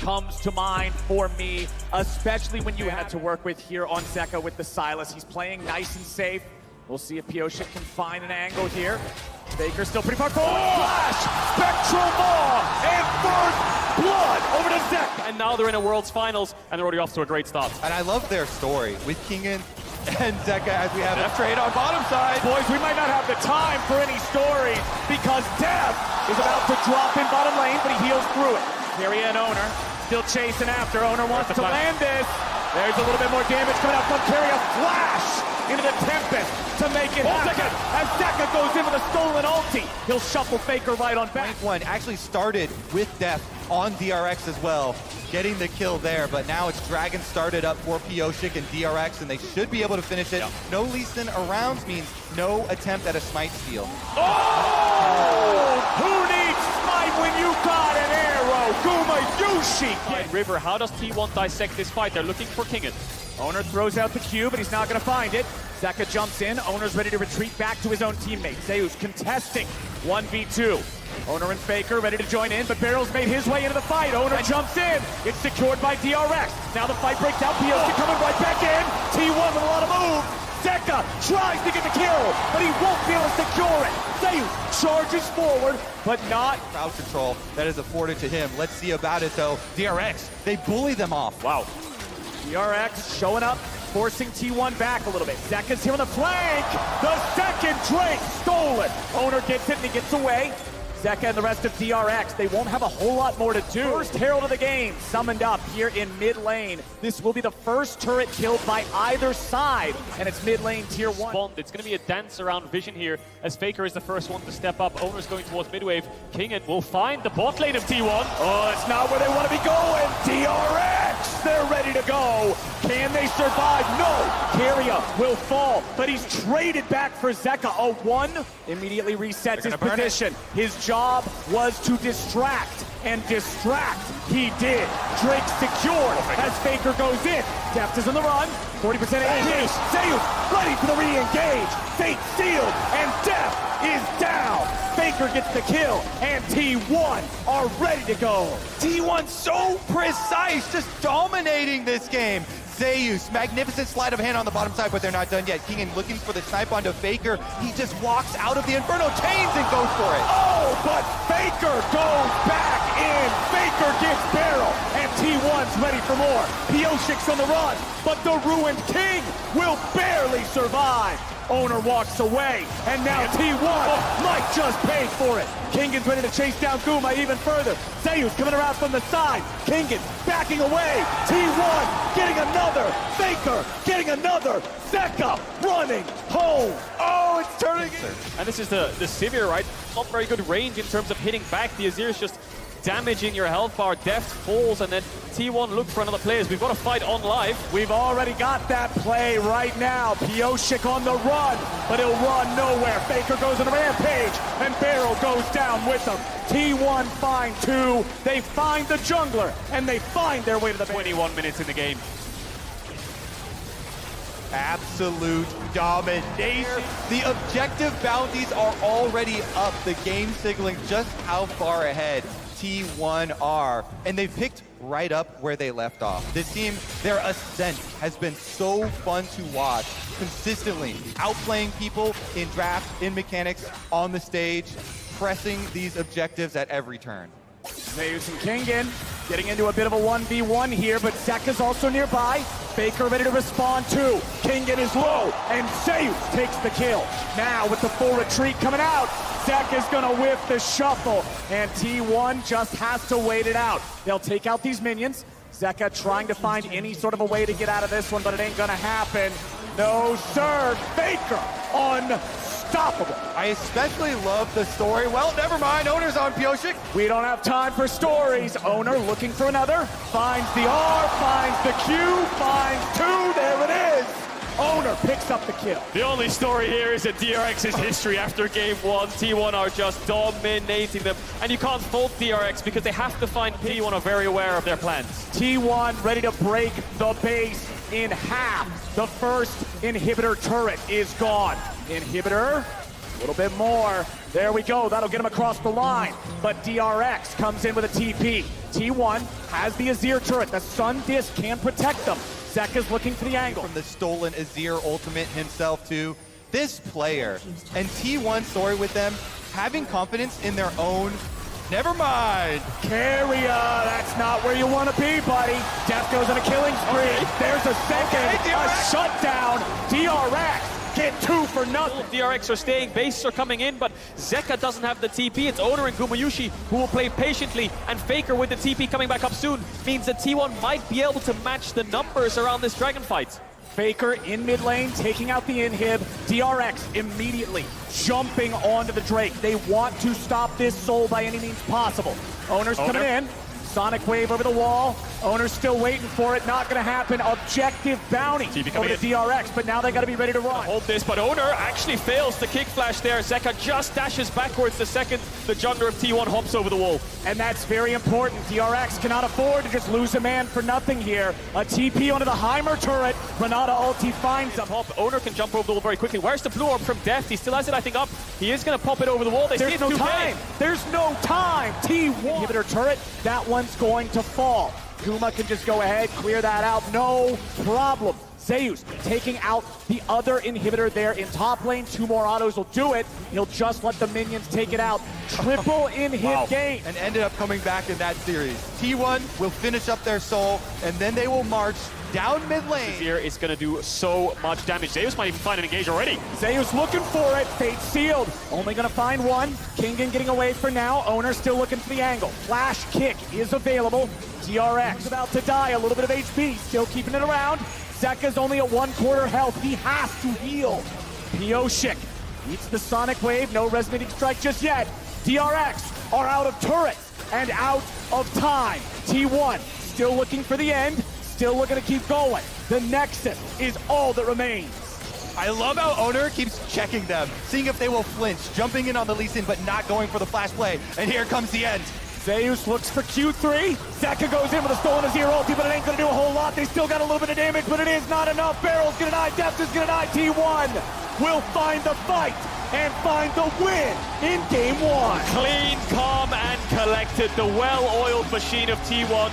comes to mind for me, especially when you had to work with here on Zeka with the Silas. He's playing nice and safe. We'll see if Pioshik can find an angle here. Faker still pretty far forward. Flash! Spectral Maw! And first blood over to Zeka. And now they're in a World's Finals, and they're already off to a great start. And I love their story with Kingen and Zeka as we have a trade on bottom side. Boys, we might not have the time for any stories because Dev is about to drop in bottom lane, but he heals through it. Kyria and Owner still chasing after. Owner wants to land this. There's a little bit more damage coming out from Kyria. Flash into the Tempest to make it happen. As Zeka goes in with a stolen ulti, he'll shuffle Faker right on back. One actually started with Death on DRX as well, getting the kill there, but now it's Dragon started up for Pioshik and DRX, and they should be able to finish it. Yep. No Lee Sin around means no attempt at a smite steal. Oh! Who needs smite when you got an arrow? Guma Yushi! River, how does T1 dissect this fight? They're looking for Kingen. Owner throws out the cube, but he's not going to find it. Zeka jumps in. Owner's ready to retreat back to his own teammate. Zeus contesting 1v2. Owner and Faker ready to join in, but Barrel's made his way into the fight. Owner jumps in. It's secured by DRX. Now the fight breaks out. Pioshik coming right back in. T1 with a lot of move. Zeka tries to get the kill, but he won't be able to secure it. Zeus charges forward, but not. Crowd control that is afforded to him. Let's see about it though. DRX, they bully them off. Wow. DRX showing up, forcing T1 back a little bit. Zeka's here on the flank. The second Drake stolen. Owner gets it and he gets away. Zeka and the rest of DRX, they won't have a whole lot more to do. First Herald of the game summoned up here in mid lane. This will be the first turret killed by either side, and it's mid lane tier 1. It's going to be a dance around Vision here, as Faker is the first one to step up. Owner's going towards midwave. Kingen will find the bot lane of T1. Oh, it's not where they want to be going. DRX, they're ready to go. Can they survive? No. Kyria will fall, but he's traded back for Zeka. A 1 immediately resets his position. His job was to distract, and distract he did. Drake secured as Faker goes in. Deft is on the run, 40% AP. Zeus ready for the re-engage. Fate sealed, and Deft is down. Faker gets the kill, and T1 are ready to go. T1 so precise, just dominating this game. Zeus, magnificent sleight of hand on the bottom side, but they're not done yet. Kingen looking for the snipe onto Faker. He just walks out of the Inferno Chains and goes for it. Oh, but Faker goes back in. Faker gets Barrel, and T1's ready for more. Pioshik's on the run, but the Ruined King will barely survive. Owner walks away, and now T1 might just pay for it. Kingen's ready to chase down Guma even further. Zeus coming around from the side. Kingen backing away. T1 getting another. Faker getting another. Zeka running home. Oh, it's turning. And this is the Sivir, right? Not very good range in terms of hitting back. The Azir's just damaging your health bar. Deft falls, and then T1 look for another player. We've got a fight on live. We've already got that play right now. Pioshik on the run, but he'll run nowhere. Faker goes on a rampage, and Barrel goes down with him. T1 find 2. They find the jungler, and they find their way to the 21 minutes in the game. Absolute domination. The objective bounties are already up. The game signaling just how far ahead T1 are, and they've picked right up where they left off. This team, their ascent has been so fun to watch, consistently outplaying people in draft, in mechanics, on the stage, pressing these objectives at every turn. Zeus and Kingen getting into a bit of a 1v1 here, but Zeka's also nearby. Faker ready to respond too. Kingen is low, and Zeus takes the kill. Now with the full retreat coming out, Zeka's gonna whiff the shuffle, and T1 just has to wait it out. They'll take out these minions. Zeka trying to find any sort of a way to get out of this one, but it ain't gonna happen. No, sir. Faker unstoppable. I especially love the story. Well, never mind. Owner's on Pioshik. We don't have time for stories. Owner looking for another. Finds the R, finds the Q, finds 2. There it is. Owner picks up the kill. The only story here is that DRX's history after game 1. T1 are just dominating them. And you can't fault DRX because they have to find T1 are very aware of their plans. T1 ready to break the base in half. The first inhibitor turret is gone. Inhibitor little bit more. There we go. That'll get him across the line. But DRX comes in with a TP. T1 has the Azir turret. The Sun Disc can protect them. Zeka's looking for the angle. From the stolen Azir ultimate himself too. This player and T1 story with them having confidence in their own. Never mind. Carrier, that's not where you want to be, buddy. Death goes on a killing spree. Okay. There's a second, Okay, a shutdown. DRX get 2 for nothing. DRX are staying, bases are coming in, but Zeka doesn't have the TP. It's Owner and Gumayushi who will play patiently, and Faker with the TP coming back up soon means that T1 might be able to match the numbers around this dragon fight. Faker in mid lane, taking out the inhib. DRX immediately jumping onto the Drake. They want to stop this soul by any means possible. Owner's coming in. Sonic wave over the wall. Owner's still waiting for it. Not going to happen. Objective bounty over to DRX, but now they got to be ready to run. Hold this, but Owner actually fails the kick flash there. Zeka just dashes backwards the second the jungler of T1 hops over the wall. And that's very important. DRX cannot afford to just lose a man for nothing here. A TP onto the Heimer turret. Renata ulti finds him. Owner can jump over the wall very quickly. Where's the blue orb from Death? He still has it, I think, up. He is going to pop it over the wall. There's no time. There's no time. T1 inhibitor turret. That one's going to fall. Kuma can just go ahead, clear that out. No problem. Zeus taking out the other inhibitor there in top lane. 2 more autos will do it. He'll just let the minions take it out. Triple inhib game. And ended up coming back in that series. T1 will finish up their soul, and then they will march down mid lane. Azir is going to do so much damage. Zeus might even find an engage already. Zeus looking for it. Fate sealed. Only going to find one. Kingen getting away for now. Owner still looking for the angle. Flash kick is available. DRX about to die. A little bit of HP. Still keeping it around. Zeka's only at 1/4 health. He has to heal. Pioshik eats the Sonic Wave. No resonating strike just yet. DRX are out of turrets and out of time. T1 still looking for the end. Still looking to keep going. The Nexus is all that remains. I love how Owner keeps checking them, seeing if they will flinch, jumping in on the Lee Sin, but not going for the flash play. And here comes the end. Zeus looks for Q3. Zeka goes in with a stolen Azir ulti, but it ain't gonna do a whole lot. They still got a little bit of damage, but it is not enough. Barrel's gonna die, Depth is gonna die. T1 will find the fight and find the win in game 1. Clean, calm, and collected. The well-oiled machine of T1